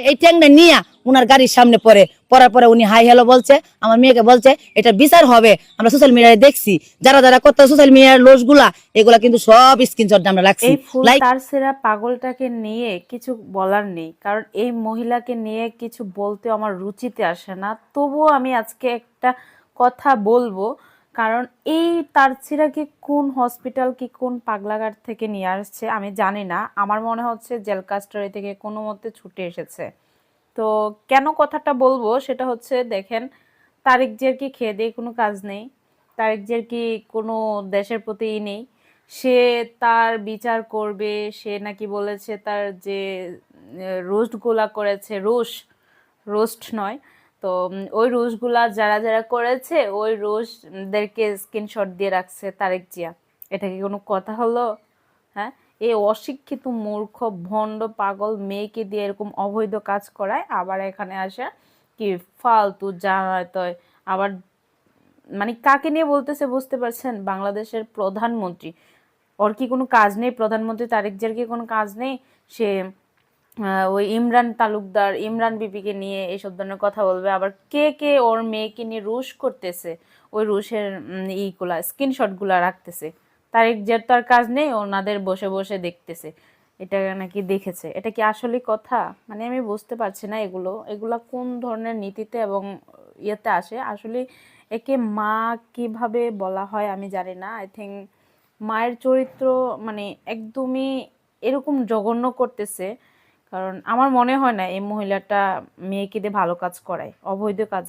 এই ট্যাংটা নিয়ে উনার গাড়ির সামনে পড়ার পরে উনি হাই হ্যালো বলছে, আমার মেয়েকে বলছে এটা বিচার হবে। আমরা সোশ্যাল মিডিয়ায় দেখছি যারা যারা কত সোশ্যাল মিডিয়ার লোকগুলা এগুলা কিন্তু সব স্ক্রিনশট আমরা রাখছি। এই ফুল লাইক তারসেরা পাগলটাকে নিয়ে কিছু বলার নেই, কারণ এই মহিলাকে নিয়ে কিছু বলতে আমার রুচিতে আসে না। তবুও আমি আজকে একটা কথা বলবো, কারণ এই তারছিরা কি কোন হসপিটাল কি কোন পাগলাঘাট থেকে নিয়ে আসছে আমি জানি না। আমার মনে হচ্ছে জেল কাস্টারি থেকে কোনো মতে ছুটে এসেছে। তো কেন কথাটা বলবো সেটা হচ্ছে, দেখেন, তারেক জিয়ার কি খেয়ে দিয়ে কোনো কাজ নেই? তারেক জিয়ার কি কোনো দেশের প্রতি নেই? সে তার বিচার করবে। সে নাকি বলেছে তার যে রোস্টগুলা করেছে, রোস্ট নয় তো, ওই রোস্টগুলা যারা যারা করেছে ওই রোস্টদেরকে স্ক্রিনশট দিয়ে রাখছে তারেক জিয়া। এটা কি কোনো কথা হলো? হ্যাঁ, এই অশিক্ষিত মূর্খ ভণ্ড পাগল মেয়েকে দিয়ে এরকম অবৈধ কাজ করায়, আবার এখানে আসে কি ফালতু জানাতয়। আবার মানে কাকে নিয়ে বলতেছে বুঝতে পারছেন? বাংলাদেশের প্রধানমন্ত্রী। ওর কি কোনো কাজ নেই? প্রধানমন্ত্রী তারেক জিয়ার কি কোনো কাজ নেই? সে ওই ইমরান তালুকদার, ইমরান বিবিকে নিয়ে এইসব ধরনের কথা বলবে। আবার কে কে ওর মেয়েকে নিয়ে রুশ করতেছে, ওই রুশের ইগুলা স্ক্রিনশটগুলা রাখতেছে। তারেক জিয়ার তো আর কাজ নেই, ওনাদের বসে বসে দেখতেছে। এটা নাকি দেখেছে। এটা কি আসলে কথা? মানে আমি বুঝতে পারছি না এগুলা কোন ধরনের নীতিতে এবং ইয়েতে আসে আসলে। একে মা কিভাবে বলা হয় আমি জানি না। আই থিঙ্ক মায়ের চরিত্র মানে একদমই এরকম জঘন্য করতেছে। কারণ আমার মনে হয় না এই মহিলাটা মেয়েকে দিয়ে ভালো কাজ করায়, অবৈধ কাজই।